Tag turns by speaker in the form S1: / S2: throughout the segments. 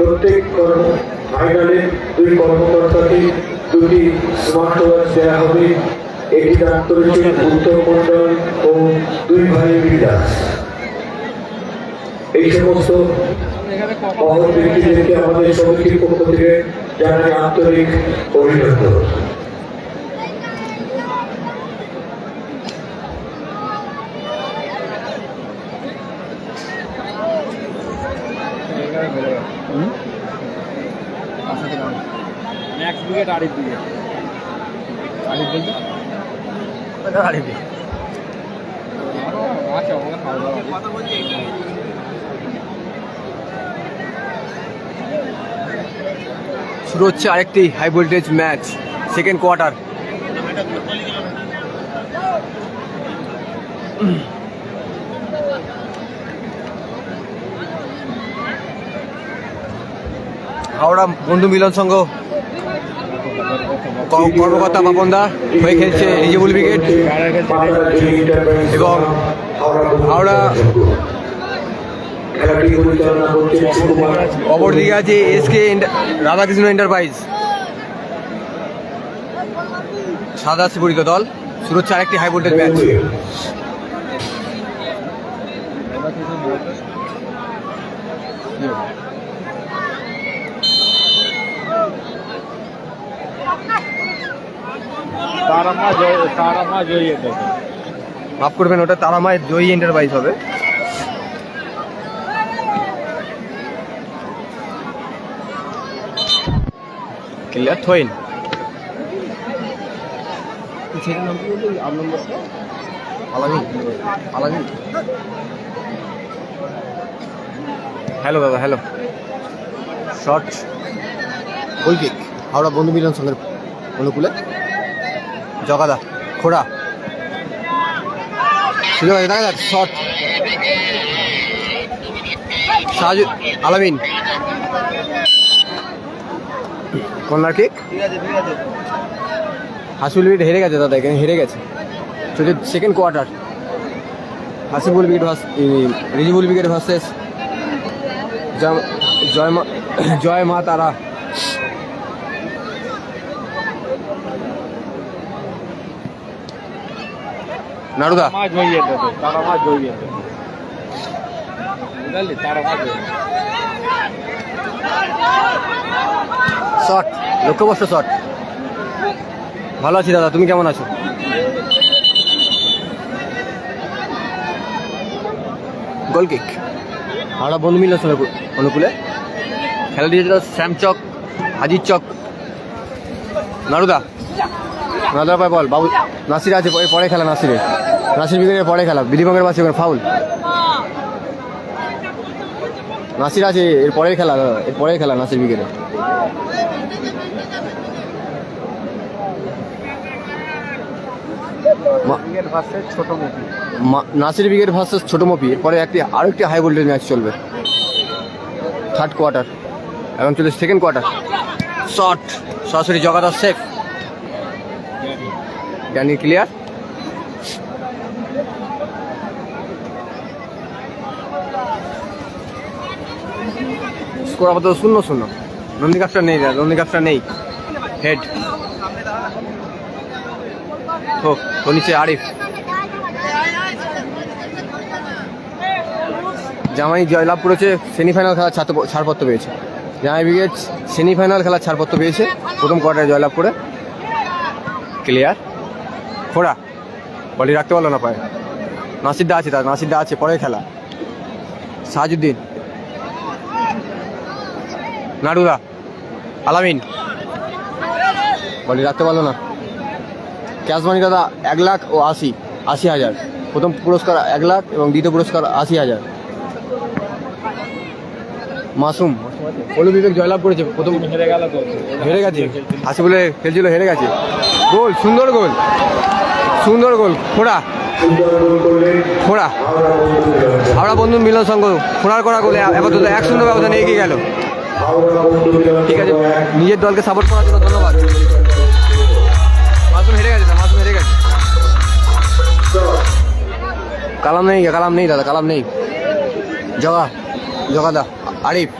S1: প্রত্যেক ফাইনালে দুই কর্মকর্তাকে দুটি স্মার্ট ওয়াচ দেওয়া হবে। এটি দান করেছেন উত্তম মন্ডল ও দুই ভাই বিরাজ। এই সমস্ত মহৎ ব্যক্তিদেরকে আমাদের সমিতির পক্ষ থেকে জানাই আন্তরিক অভিনন্দন।
S2: শুরু হচ্ছে আরেকটি high voltage match, second quarter. Howrah Bandhu Milan সংঘ কর্মকর্তা বাপনদা হয়ে খেলছে এলিজিবল ব্রিগেড এবং হাওড়া অপরদিকে আছে এসকে রাধাকৃষ্ণ এন্টারপ্রাইজ। সাদা শিবরিত দল। শুরু হচ্ছে আরেকটি হাই ভোল্টেজ ম্যাচ। মাফ করবেন, ওটা তারামায় জয়ী এন্টারপ্রাইজ হবে। ক্লিয়ার থইন। হ্যালো দাদা, হ্যালো। শর্ট গোল কিক হাওড়া বন্ধু মিলন সংঘের অনুকূলে। জগাদা খোড়া সুযোগ আছে, দেখা যাক। শর্ট সাজু আলামিন। Corner kick. হাসিবুল ব্রিগেড হেরে গেছে দাদা, এখানে হেরে গেছে। চলছে second quarter. Hasibul brigade Rizibul brigade versus Joy Maa Tara. নাড়ুদা শট, লক্ষ্যবর্ষ শট। ভালো আছি দাদা, তুমি কেমন আছো? গোল কিক হাওড়া বন্ধু মিলন অনুকূলে। খেলা দিয়েছিল শ্যামচক হাজির চক। নাড়ুদা পায় বল। বাবু নাসির আছে, পরে খেলা। নাসির ব্রিগেডের পরে খেলা। বিধিভঙ্গের পাশে ওখানে ফাউল। নাসির আছে, এর পরের খেলা। নাসির ব্রিগেডে। নাসির ব্রিগেড ভার্সেস ছোট মপি। এরপরে আরেকটি হাই ভোল্টেজ ম্যাচ চলবে, থার্ড কোয়ার্টার। এবং চলছে সেকেন্ড কোয়ার্টার। শট সরাসরি জগাদার সেফ। জ্ঞানী ক্লিয়ার। স্কোর আপাতত 0-0। নন্দীকাপটা নেই, নন্দীকাপটা নেই। হেড হোক তো নিচে আরিফ। জামাই জয়লাভ করেছে, সেমিফাইনাল খেলার ছাড়পত্র পেয়েছে। জামাই ব্রিগেড সেমিফাইনাল খেলার ছাড়পত্র পেয়েছে প্রথম কোয়ার্টারে জয়লাভ করে। ক্লিয়ার। খোড়া বলি রাখতে পারলো না পায়ে। নাসিরদা আছে, পরে খেলা। সাজুদ্দিন, নাড়ুদা, আলামিন বলি রাখতে পারলো না। ক্যাশ মানি দাদা 1,80,000। প্রথম পুরস্কার 1 লাখ এবং দ্বিতীয় পুরস্কার 80,000। মাসুম পলু বিবেক জয়লাভ করেছে। প্রথম হেরে গেছে। হাসিবুলে খেলছিল, হেরে গেছে। গোল, সুন্দর গোল। খোড়া হাওড়া বন্ধু মিলন সংঘ খোড়ার করা গোলে আপাতত 1-0 ব্যবধানে এগিয়ে গেল। ঠিক আছে, নিজের দলকে সাপোর্ট করার জন্য ধন্যবাদ। মাসুম হেরে গেছে। কালাম নেই দাদা, কালাম নেই। জগাদা আরিফ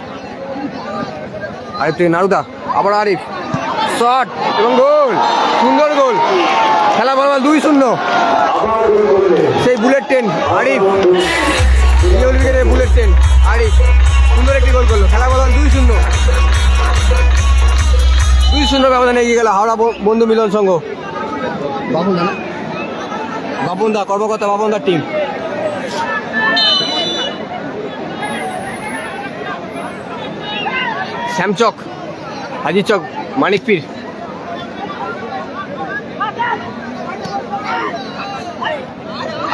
S2: আরিফ থেকে নারুদা, আবার আরিফ, শট এবং গোল, সুন্দর গোল। খেলা বলবাল 2-0।
S1: আবার গোল করলেন
S2: সেই বুলেট ট্রেন আরিফ, উইকেটে বুলেট ট্রেন আরিফ সুন্দর একটি গোল করলো। খেলা বলবাল 2-0। 2-0 ব্যবধানে এগিয়ে গেল হাওড়া বন্ধু মিলন সংঘ। বাবুনদা না, বাবুনদা, কর্মকর্তা বাবুনদার টিম। শ্যামচক, হাজির চক, মানিকপীর,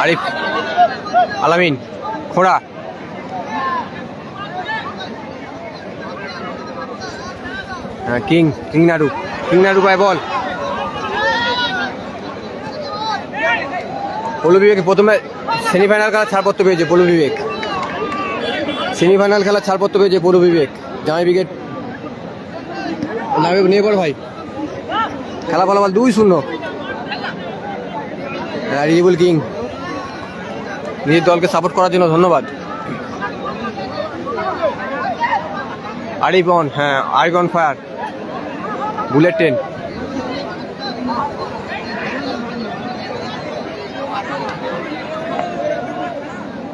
S2: আরিফ, আলামিন, খোড়া, কিং নাড়ু পায় বল। পলু বিবেক প্রথমে সেমিফাইনাল খেলা ছাড়পত্র পেয়েছে। পলু বিবেক সেমিফাইনাল খেলা ছাড়পত্র পেয়েছে। পলু বিবেক, জামাই ব্রিগেড নিয়ে কর ভাই। খেলা ফলাফল 2-0। রিজিবুল কিং নিজের দলকে সাপোর্ট করার জন্য ধন্যবাদ। আরিফ অন, হ্যাঁ Arif on fire, bullet train.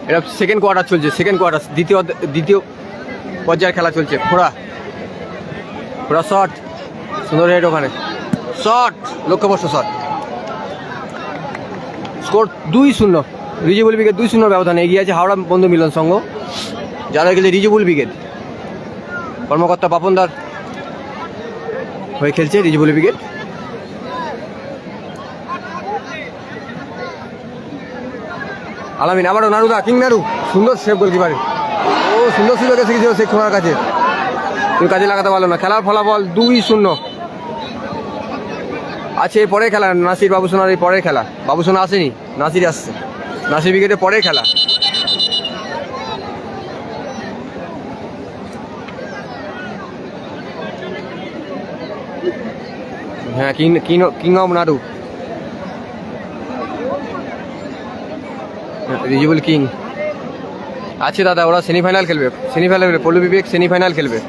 S2: এটা সেকেন্ড কোয়ার্টার চলছে, দ্বিতীয় পর্যায়ের খেলা চলছে। খোড়া শট, সুন্দর হেড, ওখানে শট, লক্ষ্যবর্ষ শট। স্কোর 2-0। রিজিবুল ব্রিগেড 2-0 ব্যবধানে এগিয়ে আছে হাওড়া বন্ধু মিলন সংঘ। যারা গেলে রিজিবুল ব্রিগেড, কর্মকর্তা পাপনদার হয়ে খেলছে রিজিবুল ব্রিগেড। আলামিন, আবারও নারুদা, কিং নাড়ু, সুন্দর সেভ গোলকিপারে। ও সুন্দর সুযোগ এসে গেছিল শেখ খোড়ার কাছে, তুমি কাজে লাগাতে পারলো না। খেলার ফলাফল 2-0 আছে। পরে খেলা নাসির বাবুসোনার, এই পরের খেলা। বাবুসোনা আসেনি, নাসির আসছে। নাসির ব্রিগেডের পরের খেলা। হ্যাঁ কিং অফ নাড়ু, রিজিবুল কিং আছে দাদা। ওরা সেমিফাইনাল খেলবে। পল্লু বিবেক সেমিফাইনাল খেলবে।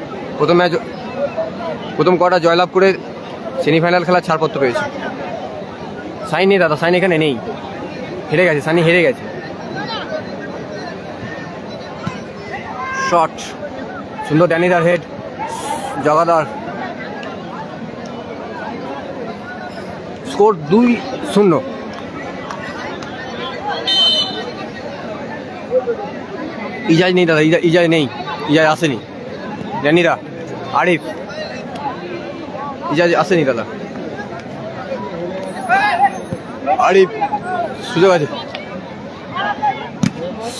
S2: প্রথম কোয়ার্টার জয়লাভ করে সেমিফাইনাল খেলার ছাড়পত্র পেয়েছে। সাইন নেই দাদা, সাইন এখানে নেই, হেরে গেছে, সানি হেরে গেছে। শট, সুন্দর ড্যানিদার হেড, জগাদার। স্কোর 2-0। ইজাজ নেই দাদা, ইজাজ নেই, ইজাজ আসেনি। ড্যানিরা, আরিফ, ইজাজ আসেনি দাদা। আরিফ, সুযোগ আছে,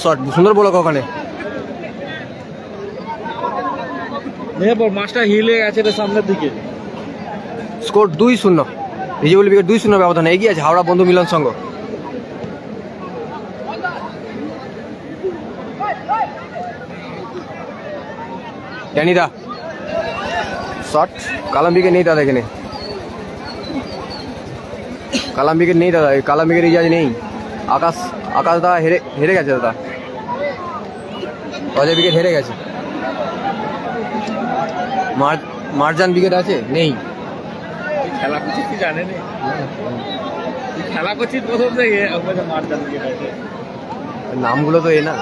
S2: শট, সুন্দর বল ওখানে।
S3: মাছটা হিলে গেছে সামনের দিকে।
S2: স্কোর 2-0। রিজিবুল ব্রিগেড 2-0 ব্যবধানে এগিয়ে আছে হাওড়া বন্ধু মিলন সংঘ। ড্যানিদা, শট, কালাম্বিকে নেই দাদা এখানে। কালাম্বিকে নেই দাদা, কালাম্বিকের রিজাজ নেই। আকাশ দাদা হেরে গেছে দাদা। অজয় ব্রিগেড হেরে গেছে। মারজান ব্রিগেড আছে, নেই।
S3: খেলা করছিস তুই জানেন, খেলা করছিস প্রথম থেকে। মারজান ব্রিগেড আছে,
S2: নামগুলো তো না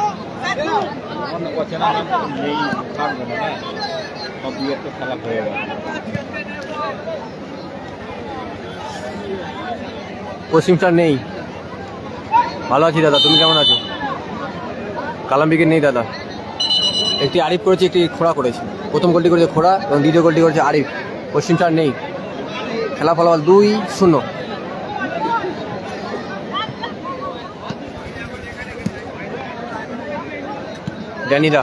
S3: নেই, থাকবে না, সব ব্রিগেড তো খেলা হয়ে গেল।
S2: পশ্চিমটা নেই। ভালো আছি দাদা, তুমি কেমন আছো? কালাম্বিকে নেই দাদা। একটি আরিফ করেছে, একটি খোড়া করেছে। প্রথম গোলটি করেছে খোড়া এবং দ্বিতীয় গোলটি করেছে আরিফ। পশ্চিমটা নেই। খেলা ফলাফল 2-0। ড্যানিদা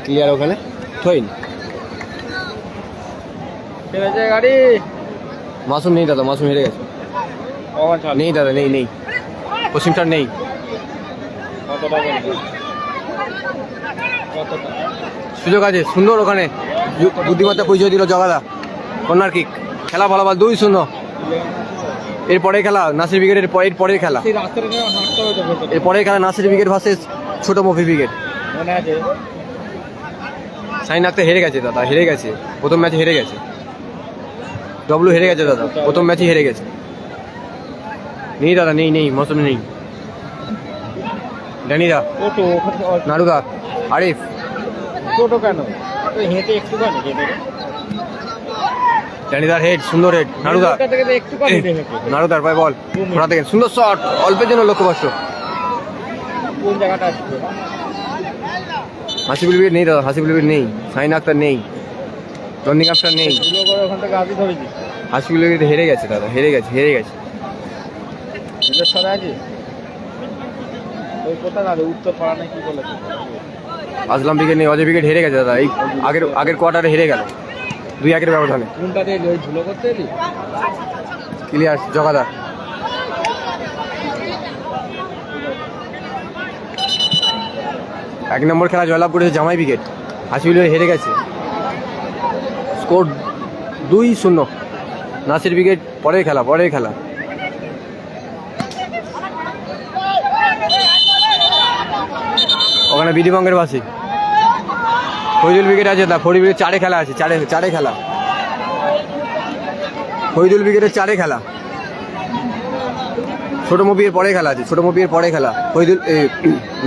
S2: ক্লিয়ার, ওখানে থইন
S3: গাড়ি।
S2: মাসুম নেই দাদা, মাসুম হেরে গেছে। নেই দাদা, নেই। পশ্চিমটার নেই। সুযোগ আছে, সুন্দর ওখানে বুদ্ধিমত্তা পরিচয় দিল জগাদা। Corner kick. খেলা ফলাফল 2-0। এরপরে খেলা নাসির ব্রিগেডের পরের খেলা। এরপরের খেলা নাসির ব্রিগেড ভার্সেস ছোট মফি ব্রিগেড। সাইন আক্তার হেরে গেছে দাদা, হেরে গেছে প্রথম ম্যাচে, হেরে গেছে। ডব্লু হেরে গেছে দাদা, প্রথম ম্যাচে হেরে গেছে। নেই দাদা, নেই নেই, মৌসুমি নেই। ড্যানিদা, নাড়ুদা, আরিফ,
S3: টোটো কেন হেঁটে একটুখানি
S2: ড্যানিদার হেড, সুন্দর হেড। নাড়ুদা,
S3: একটুখানি
S2: নাড়ুদার ভাই বল ঘোরা থেকে সুন্দর শট, অল্পের জন্য লক্ষ্যভ্রষ্ট।
S3: কোন জায়গাটা আসছে?
S2: হাসিবুল বিট নেই দাদা, হাসিবুল বিট নেই, সাইন আক্তার নেই, রনিক আফটার নেই।
S3: ওখান থেকে আগে ধরেছি
S2: হাসিবুল বিট হেরে গেছে দাদা, হেরে গেছে, হেরে গেছে।
S3: সরে আছে ওই কোথায় না উত্তর পাড়া না কি বলেছে
S2: আসলাম উইকেট নেই, অজয় উইকেট হেরে গেছে দাদা। এই আগের কোয়ার্টারে হেরে গেল 2-1 ব্যবধানে।
S3: কোনটা দিয়ে ওই ধুলো করতে এলি?
S2: ক্লিয়ার জগাদার। এক নম্বর খেলা জয়লাভ করেছে জামাই উইকেট, হাসিবুল হেরে গেছে। স্কোর 2-0। নাসির উইকেট পরের খেলা, পরের খেলা। ওখানে বিধিবঙ্গের বাসী ফৈজুল উইকেট আছে দা, ফরিদ উইকেট 4-এ খেলা আছে, 4-এ খেলা। ফৈজুল উইকেটের 4-এ খেলা। ছোট মুভির পরে খেলা আছে, ছোট মুভির পরে খেলা ফৈজুল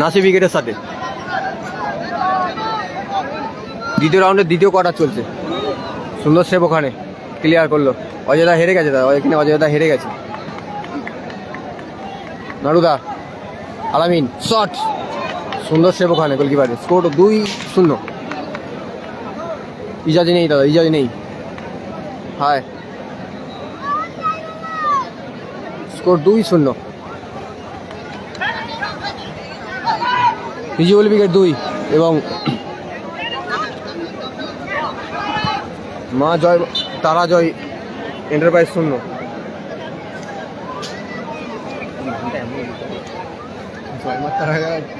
S2: নাসির উইকেটের সাথে। দ্বিতীয় রাউন্ডের দ্বিতীয় কোয়ার্টার চলছে। সুন্দর সেভ ওখানে, ক্লিয়ার করলো। অজয়দা হেরে গেছে দাদা, এখানে অজয়দা হেরে গেছে। নাড়ুদা, আলামিন, শট, সুন্দর সেভ ওখানে গোলকিপারে। স্কোর 2-0। ইজাজি নেই দাদা, ইজাজি নেই। হায়, স্কোর 2-0। ভিজুয়াল উইকেট 2 এবং মা জয় তারা জয় এন্টারপ্রাইজ 0।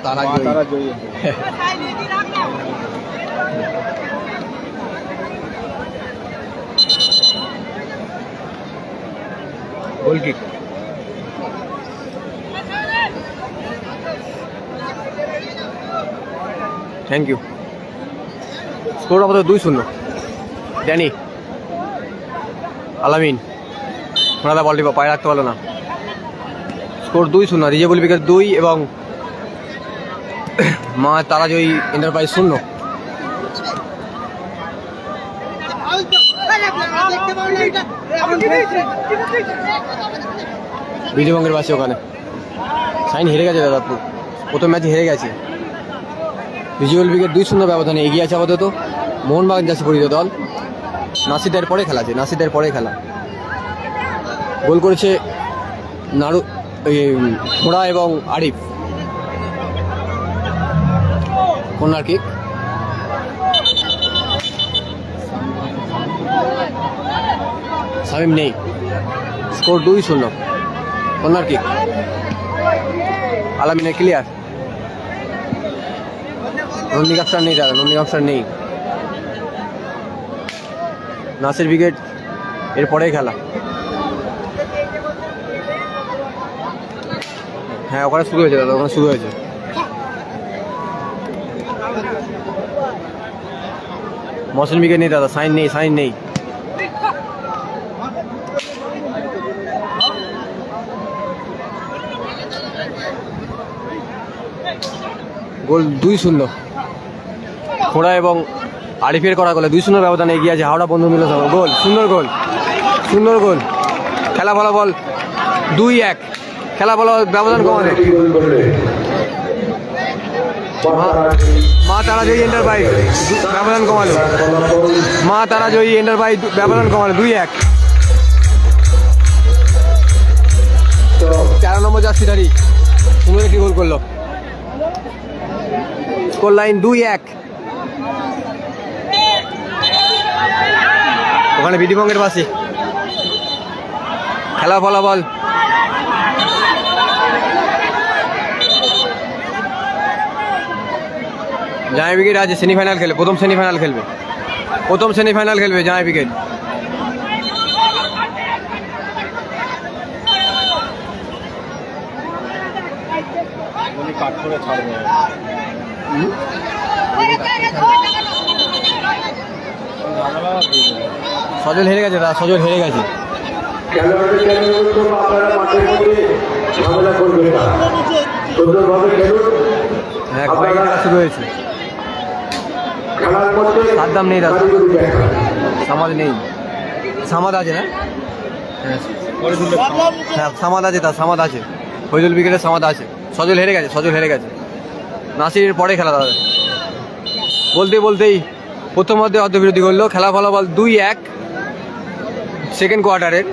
S2: তারা জয়। Goal kick. Thank you. Score আমাদের 2-0। ড্যানি, আলামিন, ওনারা বলটি পায়ে রাখতে পারলো না। স্কোর 2-0। রিজেবল উইকেট 2 এবং মা তারাজয়ী এন্টারপ্রাইজ 0। বিজয়বঙ্গের বাসী ওখানে সাইন হেরে গেছে দাদা, প্রথম ম্যাচে হেরে গেছে। ভিজুয়াল উইকেট 2-0 ব্যবধানে এগিয়ে আছে আপাতত মোহনবাগান জার্সি পরিহিত দল। নাসিদের পরে খেলা আছে, নাসিদের পরে খেলা। গোল করেছে নাড়ু, ঘোড়া এবং আরিফ। Corner kick. শামিম নেই। স্কোর 2-0। Corner kick. আলামিনের ক্লিয়ার। রনিক আফটার নেই দাদা, রনিক আফটার নেই। নাসির উইকেট এর পরেই খেলা। হ্যাঁ ওখানে শুরু হয়েছে দাদা, ওখানে শুরু হয়েছে। মৌসুম উইকেট নেই দাদা, সাইন নেই, সাইন নেই। গোল 2-0। খোড়া এবং আরিফের করা গোলে 2-0 ব্যবধানে এগিয়ে আছে হাওড়া বন্ধু মিলন সংঘ। গোল, সুন্দর গোল, সুন্দর গোল। খেলা ফলাফল 2-1। খেলা ফলাফল ব্যবধান কমানো। মা তারাজয়ী এন্টারপ্রাইজ ব্যবধান কমালো। মা তারাজয়ী এন্টারপ্রাইজ ব্যবধান কমালো 2-1। 4 নম্বর জার্সিধারী সুন্দর একটি গোল করলো। Score line 2-1। ওখানে বিধিবঙ্গের বাসী। খেলা ফলাফল জামাই উইকেট আছে, সেমিফাইনাল খেলবে, প্রথম সেমিফাইনাল খেলবে, প্রথম সেমিফাইনাল খেলবে জামাই উইকেট।
S3: কাট করে ছাড়বে।
S2: সজল হেরে গেছে দাদা, সজল হেরে গেছে।
S1: খেলোয়াড়দের চ্যালেঞ্জ করবো আপনারা মাঠের মধ্যে ঝামেলা করবেন না, সুন্দরভাবে খেলুন।
S2: হ্যাঁ কয়েক খেলা শুরু হয়েছে।
S1: খেলার মধ্যে
S2: সাদ্দাম নেই দাদা,
S1: কারিগরি দেখা।
S2: সামাদ নেই, সামাদ আছে না? হ্যাঁ হ্যাঁ সামাদ আছে, তা সামাদ আছে, ফজল উইকেটে সামাদ আছে। সজল হেরে গেছে, সজল হেরে গেছে। নাসিরের পরে খেলা দাদা। বলতেই প্রথম অর্ধে অর্ধবিরতি করলো। খেলা ফলাফল 2-1 সেকেন্ড কোয়ার্টারের।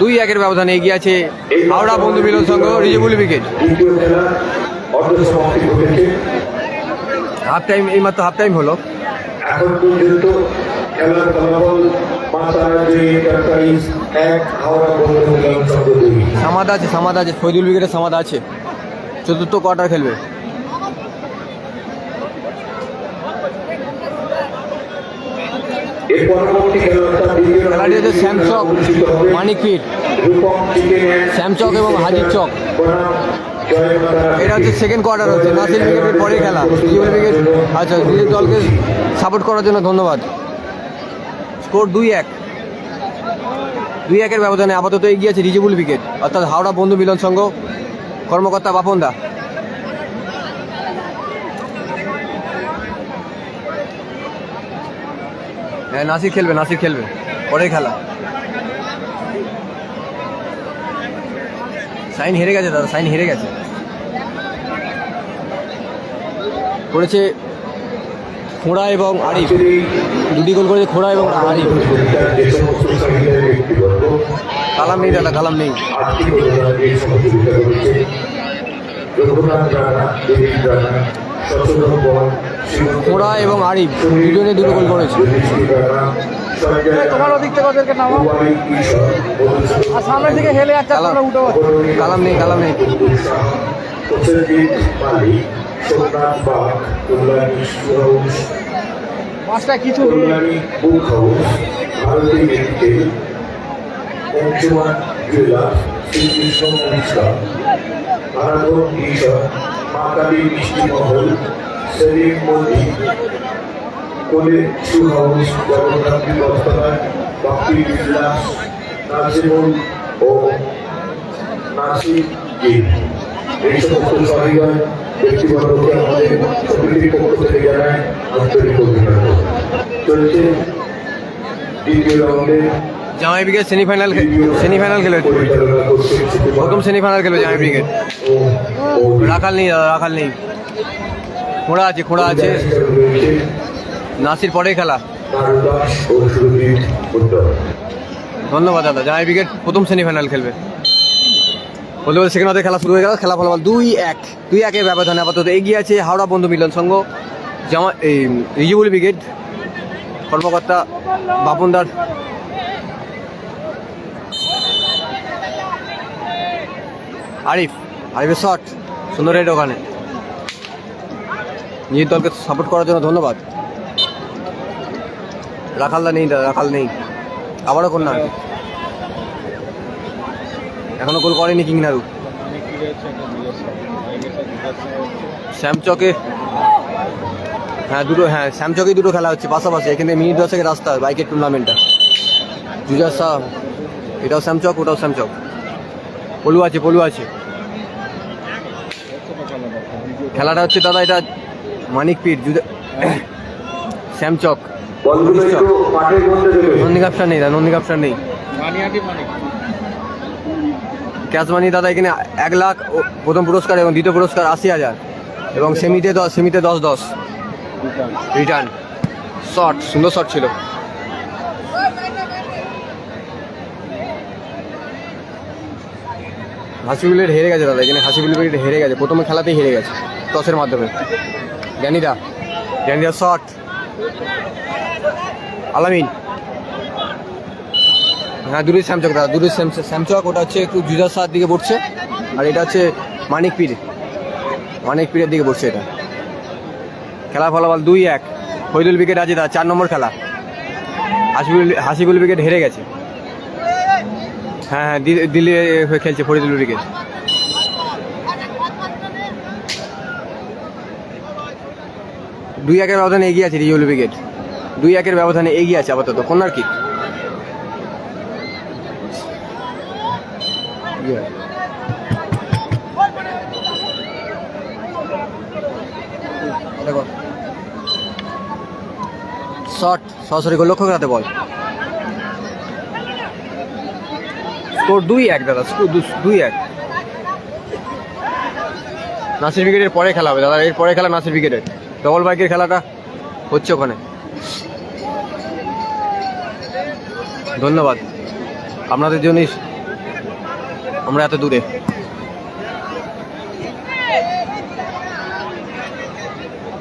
S2: 2-1 ব্যবধানে এগিয়ে আছে হাওড়া বন্ধু মিলন সংঘ রিজেবল উইকেট।
S1: দ্বিতীয় খেলা অর্ধসমাপ্তি ঘটেছে।
S2: হাফ টাইম, এইমাত্র হাফ টাইম হলো।
S1: এখন পর্যন্ত খেলার ফলাফল মাতারা 1 হাওড়া বন্ধু মিলন সংঘ 2।
S2: সামাদ আছে ফজল উইকেটে সামাদ আছে। চতুর্থ কোয়ার্টার খেলবে।
S1: এর পরবর্তী খেলাটা দ্বিতীয়
S2: খেলাটি হচ্ছে শ্যামচক মানিকপীঠ, শ্যামচক এবং হাজির চক। এটা হচ্ছে সেকেন্ড কোয়ার্টার হচ্ছে। নাসির উইকেটের পরে খেলা। রিজেবল উইকেট, আচ্ছা নিজের দলকে সাপোর্ট করার জন্য ধন্যবাদ। স্কোর 2-1 ব্যবধানে আপাতত এগিয়ে আছে রিজেবল উইকেট, অর্থাৎ হাওড়া বন্ধু মিলন সংঘ। কর্মকর্তা বাপন দা। হ্যাঁ নাসির খেলবে পরের খেলা। সাইন হেরে গেছে দাদা, সাইন হেরে গেছে। করেছে খোঁড়া এবং আরিফ, দুটি গোল করেছে খোঁড়া এবং আরিফ। কালাম নেই দাদা, কালাম নেই। খোঁড়া এবং আরিফ দুজনে দুটো গোল করেছে।
S3: তোমার ওদিক থেকে ওদেরকে নামাও, আর সামনের দিকে হেলে যাচ্ছে, তোমরা উঠো।
S2: কালাম নেই।
S3: পাঁচটা কিছু
S1: কোলে শু হাউস জগন্নাথ বিপস্তনায় বাপ্পি বিলাস নাজিমুল ও নাসির গিল। এই সমস্ত সহৃদয় ব্যক্তিবর্গকে আমাদের সমিতির পক্ষ থেকে জানায় আন্তরিক অভিনন্দন। চলছে দ্বিতীয় রাউন্ডে
S2: জামাই ব্রিগেড সেমিফাইনাল খেলবে। প্রথম সেমিফাইনাল খেলবে জামাই ব্রিগেড। রাখাল নেই দাদা, রাখাল নেই। খোঁড়া আছে। নাসির পরে খেলা। ধন্যবাদ দাদা। জামাই ব্রিগেড প্রথম সেমিফাইনাল খেলবে। বলতে সেকেন্ড হাতে খেলা শুরু হয়ে গেল। খেলা ফলাফল 2-1 ব্যবধানে আপাতত এগিয়ে আছে হাওড়া বন্ধু মিলন সংঘ। রিজেবল ব্রিগেড। কর্মকর্তা বাপনদার। আরিফের শট সুন্দর রেড ওখানে। নিজের দলকে সাপোর্ট করার জন্য ধন্যবাদ। রাখালদা নেই দাদা, রাখাল নেই। আবারও কন্যা, এখনো গোল করেনি কিংনারু। শ্যামচকে শ্যামচকে দুটো খেলা হচ্ছে পাশাপাশি। এখানে মিনিট 10 রাস্তা বাইকের টুর্নামেন্টটা। জুজার শাহ, এটাও শ্যামচক, ওটাও শ্যামচক। পলু আছে। খেলাটা হচ্ছে দাদা, এটা মানিকপীঠ শ্যামচক। নন্দী কাপসার নেই। ক্যাশ মানি দাদা এখানে 1 লাখ প্রথম পুরস্কার এবং দ্বিতীয় পুরস্কার 80,000 এবং সেমিতে 10 রিটার্ন। শট, সুন্দর শট ছিল। হাসিবুল হেরে গেছে দাদা, এখানে হাসিবুল হেরে গেছে। প্রথমে খেলাতেই হেরে গেছে টসের মাধ্যমে। জ্ঞানীদা শট। আলামিন, হ্যাঁ দুটোই শ্যামচক দাদা, শ্যামচক। ওটা হচ্ছে একটু জুজার শাহর দিকে পড়ছে, আর এটা হচ্ছে মানিকপীরের দিকে পড়ছে এটা। খেলা ফলাফল 2-1। ফজলুল উইকেট আছে দাদা, 4 নম্বর খেলা। হাসিবুল উইকেট হেরে গেছে। হ্যাঁ দিল্লি হয়ে খেলছে ফরিদুল উইকেট। দুই 1 ব্যবধানে এগিয়ে আছে রিজেবল উইকেট। 2-1 ব্যবধানে এগিয়ে আছে আপাতত। কর্নার কিক দেখো শট সরাসরি গোল লক্ষ্য করাতে বল। স্কোর 2-1 দাদা, স্কোর 2-1। নাসির উইকেটের পরে খেলা হবে দাদা, এর পরে খেলা নাসির উইকেটের। ডবল বাইকের খেলাটা হচ্ছে ওখানে। ধন্যবাদ আপনাদের জন্যই আমরা এত দূরে।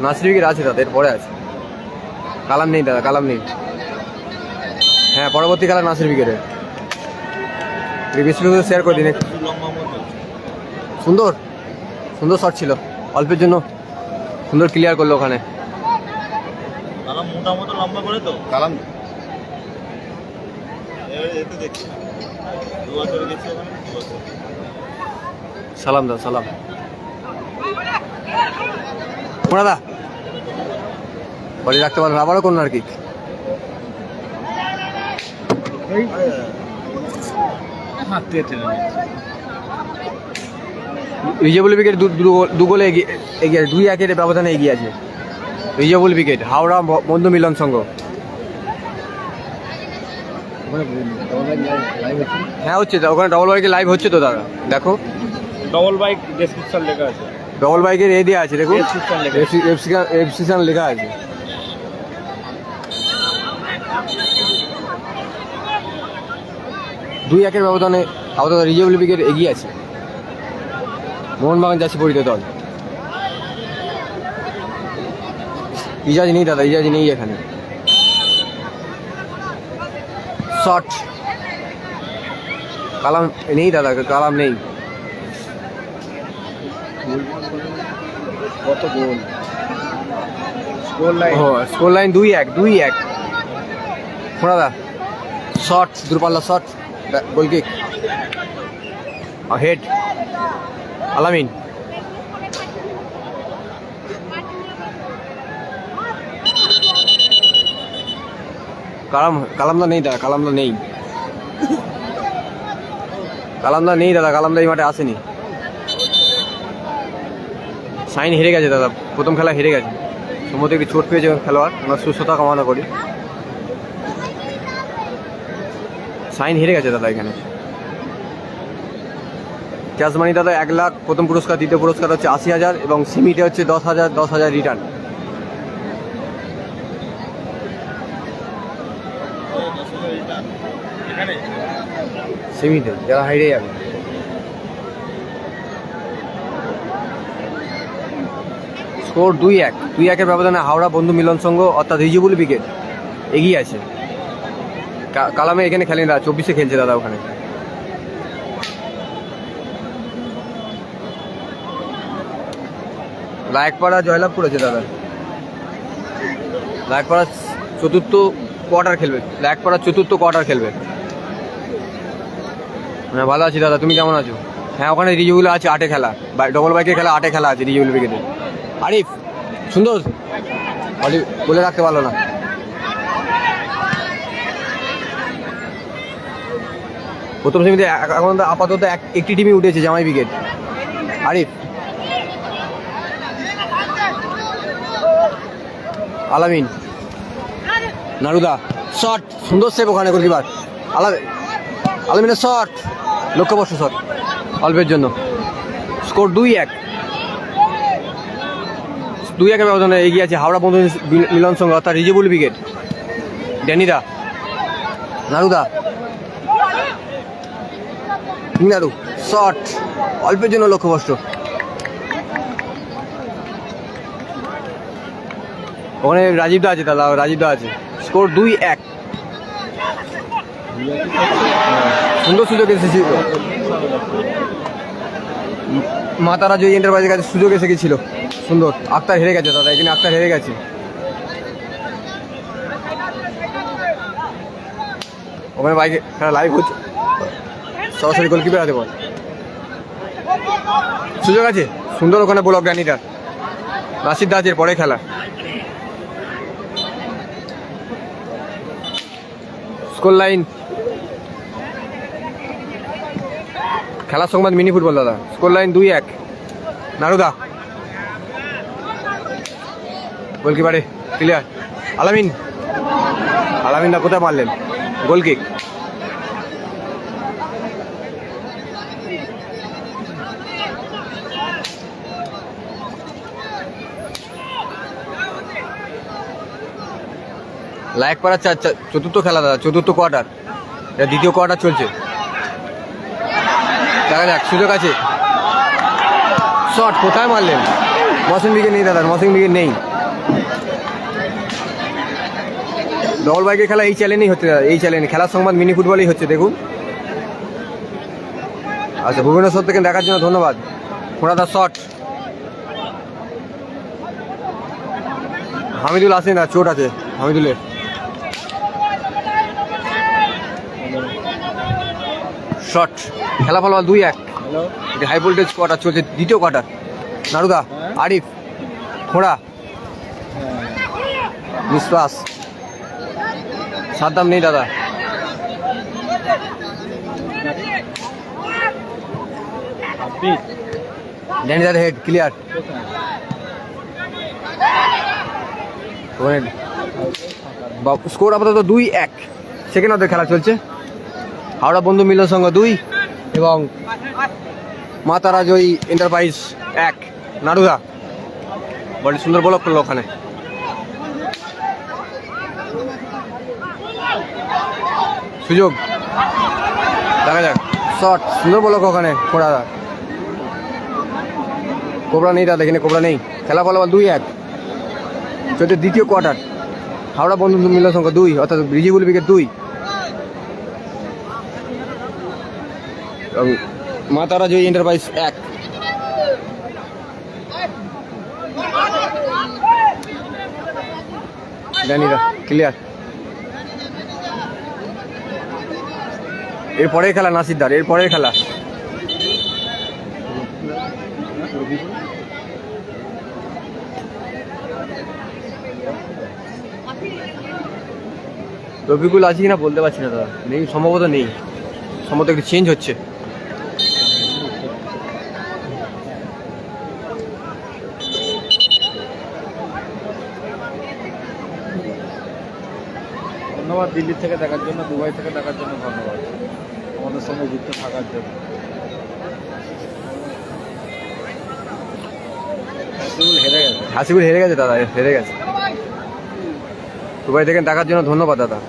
S2: নাসির উইকেট আছে দাদা, এর পরে আছে। কালাম নেই দাদা, কালাম নেই। হ্যাঁ, পরবর্তী খেলা নাসির উইকেটে। বেশি শেয়ার করে দিন। সুন্দর সুন্দর শট ছিল, অল্পের জন্য সুন্দর ক্লিয়ার করলো ওখানে।
S3: কালাম মোটামুটি লম্বা করে তো
S2: কালাম
S3: এতে দেখছি 2 বছর গেছে ওখানে 2 বছর।
S2: সালাম দাদা, সালাম। দাদা বলি রাখতে পারেন, আবারও কর্নার কিক।
S3: হাত দিয়ে টেনে নিচ্ছে।
S2: রিজেবল উইকেট দু গোলে এগিয়ে 2-1 ব্যবধানে এগিয়ে আছে রিজেবল উইকেট, হাওড়া বন্ধু মিলন সংঘ। হ্যাঁ হচ্ছে তো, ওখানে ডবল বাইকের লাইভ হচ্ছে তো দাদা, দেখো।
S3: ডবল বাইক ডেসক্রিপশন লেখা আছে।
S2: ডবল বাইকের এ দেওয়া আছে, দেখুন
S3: Description লেখা
S2: এফসিশন লেখা আছে। দুই একের ব্যবধানে আপাতত রিজেবল উইকেট এগিয়ে আছে মোহনবাগান যাচ্ছে পরিত দল। ইজাজ নেই দাদা, ইজাজ নেই এখানে। শট কালাম নেই দাদা, কালাম নেই।
S3: কত গোল
S2: স্কোর লাইন 2-1। ফোড়াদা শট, দূরপাল্লা shot, goal kick, head Alamin. কালামদা নেই দাদা, কালামদা নেই দাদা, কালামদা এই মাঠে আসেনি। সাইন হেরে গেছে দাদা, প্রথম খেলা হেরে গেছে। সম্ভবত একটি চোট পেয়েছে খেলোয়াড়, আমরা সুস্থতা কামনা করি। সাইন হেরে গেছে দাদা এখানে। ক্যাশ মানি দাদা 1 লাখ প্রথম পুরস্কার, দ্বিতীয় পুরস্কার হচ্ছে 80,000 এবং সেমিতে হচ্ছে 10,000 রিটার্ন। সেমিতে যারা হাইরে যাবে। স্কোর 2-1 ব্যবধানে হাওড়া বন্ধু মিলন সংঘ অর্থাৎ রিজেবল উইকেট এগিয়ে আছে। কালামে এখানে খেলেন দাদা, 24-এ খেলছে দাদা ওখানে। লায়কপাড়া জয়লাভ করেছে দাদা। লায়কপাড়া চতুর্থ কোয়ার্টার খেলবে। হ্যাঁ ভালো আছি দাদা, তুমি কেমন আছো? হ্যাঁ ওখানে রিজেবল আছে 8-এ খেলা, ডবল বাইকের খেলা 8-এ খেলা আছে রিজেবল উইকেটে। আরিফ সুন্দর বলে রাখতে পারলো না। প্রথম সেমিতে এখন আপাতত একটি টিমই উঠেছে, জামাই উইকেট। আরিফ আলামিন নারুদা শট, সুন্দর সেভ ওখানে গোলকিপার আলামিনের শট, লক্ষ্যবর্ষ শট অল্পের জন্য। স্কোর 2-1 ব্যবধানে এগিয়ে আছে হাওড়া বন্ধু মিলন সংঘ অর্থাৎ রিজেবল উইকেট। ড্যানিদা নারুদা নারু শট, অল্পের জন্য লক্ষ্যভ্রষ্ট। ওখানে রাজীবদা আছে দাদা, রাজীবদা আছে। স্কোর 2-1। সুন্দর সুযোগ এসেছিল, মাতারা জয়ী এন্টারপ্রাইজের কাছে সুযোগ এসে গেছিল সুন্দর। আক্তার হেরে গেছে দাদা, এখানে আক্তার হেরে গেছে। ওখানে বাইকে খেলা লাইভ হচ্ছে, সরাসরি গোলকিপার হাতে বল। সুযোগ আছে সুন্দর ওখানে ব্লক রানিটার। রাশিদ দাসের পরে খেলা। স্কোর লাইন খেলার সংবাদ মিনি ফুটবল দাদা, স্কোর লাইন 2-1। নারুদা গোলকিপারে ক্লিয়ার। আলামিন, আলামিন দা কোথায় মারলেন? গোল কিক। লাইক পাড়া চতুর্থ খেলা দাদা, চতুর্থ কোয়ার্টার, এটা দ্বিতীয় কোয়ার্টার চলছে। দেখা যাক, সুযোগ আছে। শট কোথায় মারলেন? মহসিন বিকে নেই দাদা, মহসিন বিকে নেই। ডবল বাইকের খেলা এই চ্যালেঞ্জই হচ্ছে দাদা, এই চ্যালেঞ্জ। খেলার সংবাদ মিনি ফুটবলই হচ্ছে, দেখুন। আচ্ছা, ভুবনেশ্বর থেকে দেখার জন্য ধন্যবাদ। ফোড়াদার শট, হামিদুল আসেন না, চোট আছে হামিদুলের। শট, খেলা ফলাফল 2-1। হাই ভোল্টেজ কোয়ার্টার চলছে, দ্বিতীয় কোয়ার্টার। নারুদা, আরিফ, খোড়া, নিঃশ্বাস, সাদ্দাম নেই দাদা। ড্যানিদার হেড ক্লিয়ার। স্কোর আপাতত 2-1। সেকেন্ড অর্ধের খেলা চলছে। হাওড়া বন্ধু মিলন সংঘ 2 এবং মাতারা জয়ী এন্টারপ্রাইজ 1। নারুদা বড় সুন্দর ব্লক করলো ওখানে। সুযোগ, দেখা যাক। শট, সুন্দর ব্লক ওখানে। খোড়াদা, কোবরা নেই দাদা, এখানে কোবরা নেই। খেলা ফলাফল 2-1 চলছে দ্বিতীয় কোয়ার্টার। হাওড়া বন্ধু মিলন সংখ্যা 2 অর্থাৎ রিজিবুল উইকেট 2। মা তারা জয়ী এন্টারপ্রাইজ 1। ড্যানিদা ক্লিয়ার। এরপরের খেলা নাসিরদার, এরপরের খেলা। রফিকুল আছে কিনা বলতে পারছি না দাদা, নেই, সম্ভবত নেই, সম্ভবত একটু চেঞ্জ হচ্ছে।
S3: ধন্যবাদ দিল্লি থেকে দেখার জন্য, দুবাই থেকে দেখার জন্য ধন্যবাদ, আমাদের সঙ্গে যুক্ত থাকার জন্য। হেরে গেছে,
S2: হাসিবুল হেরে গেছে দাদা, হেরে গেছে। দুবাই থেকে দেখার জন্য ধন্যবাদ দাদা।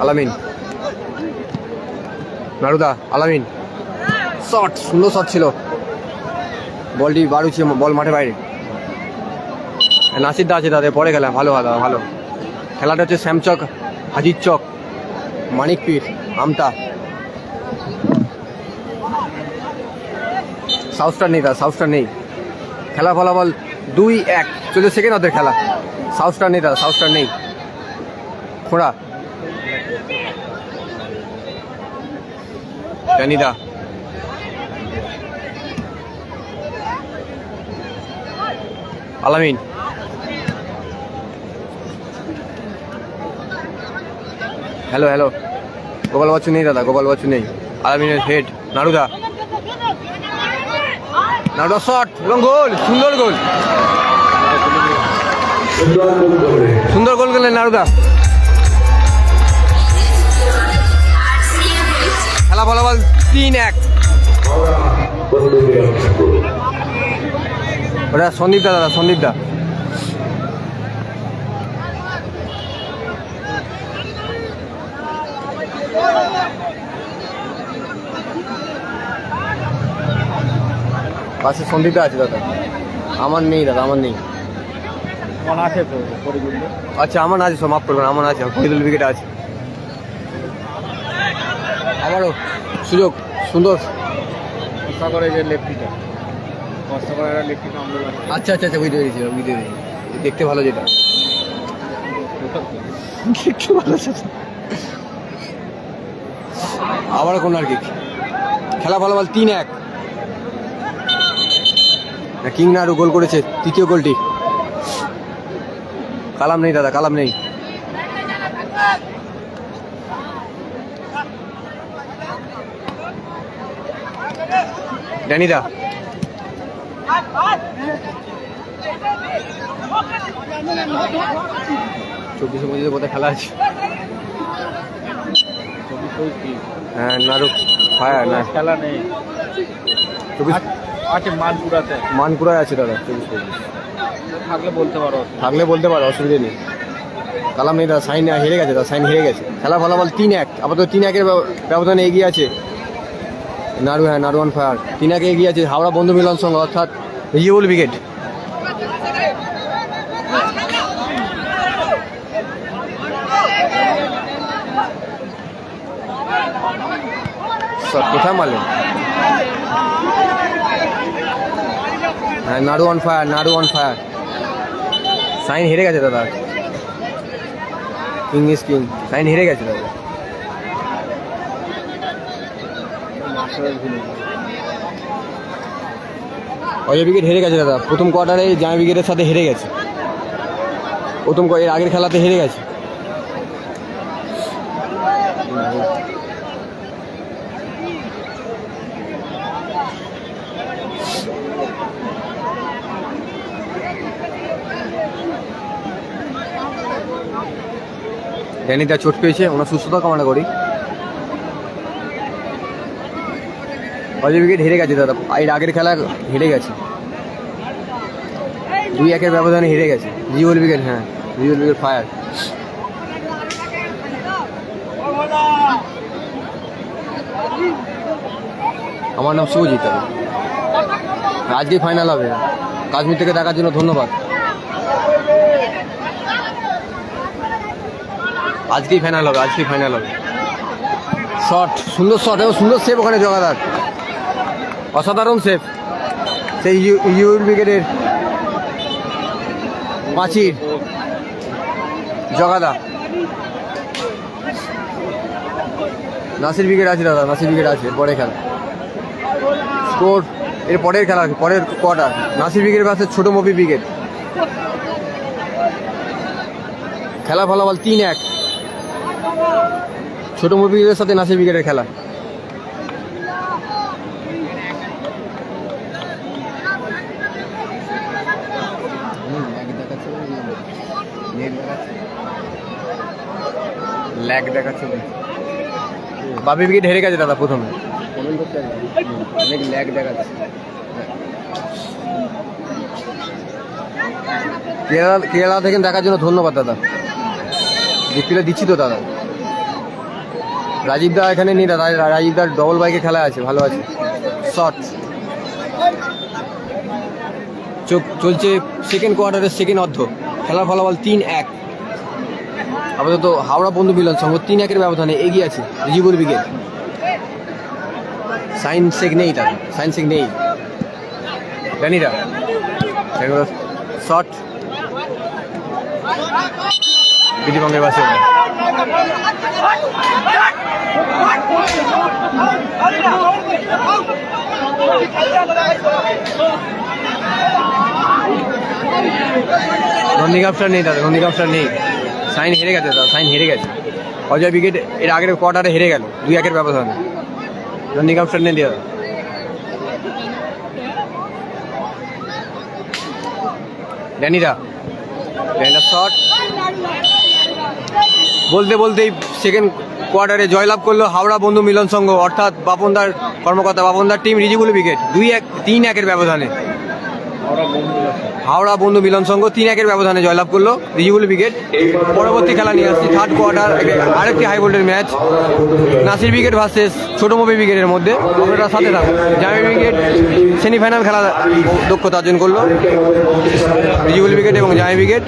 S2: আলামিন, নারুদা, আলামিন, শট, সুন্দর শট ছিল। বলটি বাড়ুচ্ছে, বল মাঠে বাইরে। নাসিরদা আছে দাদা, পরে খেলা। ভালো ভালো ভালো খেলাটা হচ্ছে শ্যামচক, হাজির চক, মানিকপীর, আমতা। সাউথস্টার নেই দাদা, সাউথস্টার নেই। খেলা ফলাফল 2-1 চলছে সেকেন্ড অর্ধের খেলা। সাউথস্টার নেই দাদা, সাউথস্টার নেই। খোড়া, ড্যানিদা, আলামিন, হ্যালো হ্যালো। গোপাল বাচ্চু নেই দাদা, গোপাল বাচ্চু নেই। আলামিনের হেড, নারুদা, নারুদা শট এবং গোল, সুন্দর গোল, সুন্দর গোল করলেন নারুদা। খেলা ফলাফল 3-1। ওটা সন্দীপ দা দাদা, সন্দীপ দা। পাশে সন্দীপ দা আছে দাদা, আমার নেই দাদা, আমার নেই।
S3: আমার আছে তো পরিগুলো।
S2: আচ্ছা, আমার আছে, সব মাফ করবেন, আমার আছে, ফরিদুল উইকেট আছে। আবারও সুযোগ, সুন্দর।
S3: করে যে লেফটিটা, কষ্ট করে লেফটিটা আন্দোলন।
S2: আচ্ছা আচ্ছা আচ্ছা, বুঝতে পেরেছি, বুঝতে পেরেছি। দেখতে ভালো যেটা, দেখতে ভালো। আবারও কর্নার কিক। খেলা ফলাফল 3-1। কিং নাড়ু গোল করেছে, তৃতীয় গোলটি। কালাম নেই দাদা, কালাম নেই। ড্যানিদা চব্বিশে পঁচিশে কোথায় খেলা আছে? হ্যাঁ নাড়ু ফায়ার না
S3: খেলা নেই,
S2: চব্বিশ
S3: আছে মানপুরাতে,
S2: মানপুরায় আছে দাদা। চব্বিশ পঁচিশ
S3: থাকলে বলতে পারো।
S2: থাকলে বলতে পারো, অসুবিধা নেই। কালাম নেই দাদা, সাইন হেরে গেছে দাদা, সাইন হেরে গেছে। খেলা ফলাফল 3-1, আপাতত 3-1 ব্যবধানে এগিয়ে আছে নাড়ু। হ্যাঁ নাড়ু অন ফায়ার 3-1 এগিয়ে আছে হাওড়া বন্ধু মিলন সংঘ, অর্থাৎ রিজিবল ব্রিগেড। কোথায় মারলেন? হ্যাঁ নাড়ু অন ফায়ার, নাড়ু অন ফায়ার। সাইন হেরে গেছে দাদা, কিং ইজ কিং, সাইন হেরে গেছে দাদা। অজয় ব্রিগেড হেরে গেছে দাদা, প্রথম কোয়ার্টারে জামাই ব্রিগেডের সাথে হেরে গেছে। এর আগের খেলাতে হেরে গেছে। ড্যানিদা চোট পেয়েছে, ওনার সুস্থতা কামনা করি। অজয় ব্রিগেড হেরে গেছে দাদা, এর আগের খেলা হেরে গেছে, 2-1 ব্যবধানে হেরে গেছে রিজিবল ব্রিগেড। হ্যাঁ রিজিবল ব্রিগেড ফায়ার। আমার নাম শুভজিৎ, আজকেই ফাইনাল হবে। কাশ্মীর থেকে দেখার জন্য ধন্যবাদ। আজকেই ফাইনাল হবে, আজকেই ফাইনাল হবে। শট, সুন্দর শট এবং সুন্দর সেভ ওখানে জগাদার, অসাধারণ সেভ। সেই ইউর ব্রিগেডের পাঁচির জগাদা। নাসির ব্রিগেড আছে দাদা, নাসির ব্রিগেড আছে পরে খেলা। স্কোর এর পরের খেলা, পরের কোয়ার্টার নাসির ব্রিগেড ভার্সেস ছোট মপি ব্রিগেড। খেলা ফলাফল 3-1, ছোট মপি ব্রিগেডের সাথে নাসির ব্রিগেডের খেলা। ল্যাগ দেখাচ্ছে, বাবি ব্রিগেড হেরে গেছে দাদা প্রথমে, অনেক ল্যাগ দেখাচ্ছে। কেরালা থেকে দেখার জন্য ধন্যবাদ দাদা, রিপ্লে দিচ্ছি তো দাদা। রাজীব দা এখানে নেই দাদা, রাজীব দার ডবল বাইকে খেলা আছে, ভালো আছে। শট চলছে সেকেন্ড কোয়ার্টারের সেকেন্ড অর্ধ, খেলার ফলাফল 3-1। আপাতত হাওড়া বন্ধু মিলন সংঘ 3-1 ব্যবধানে এগিয়ে আছে রিজিবল ব্রিগেড। সাইন শেখ নেই তার, সাইন শেখ নেই। ড্যানিদা শট বিধিভঙ্গের বাসে। নন্দীগাপটার নেই দাদা, নন্দীগাপটার নেই। সাইন হেরে গেছে দাদা, সাইন হেরে গেছে। অজয় ব্রিগেড এর আগের কোয়ার্টারে হেরে গেল 2-1 ব্যবধানে। নন্দীগাপটার নেই দাদা। ড্যানিদা শট বলতে বলতেই সেকেন্ড কোয়ার্টারে জয়লাভ করলো হাওড়া বন্ধু মিলন সংঘ, অর্থাৎ বাপনদার কর্মকর্তা বাপনদার টিম রিজিবল ব্রিগেড 3-1 ব্যবধানে। হাওড়া বন্ধু মিলন সংঘ 3-1 ব্যবধানে জয়লাভ করলো রিজিবল ব্রিগেড। পরবর্তী খেলা নিয়ে আসছি থার্ড কোয়ার্টার, আরেকটি high voltage match Nasir brigade versus ছোট মপি ব্রিগেডের মধ্যে। আপনারা সাথে থাকুন। জামাই ব্রিগেড সেমিফাইনাল খেলা দক্ষতা অর্জন করলো, রিজিবল ব্রিগেড এবং জামাই ব্রিগেড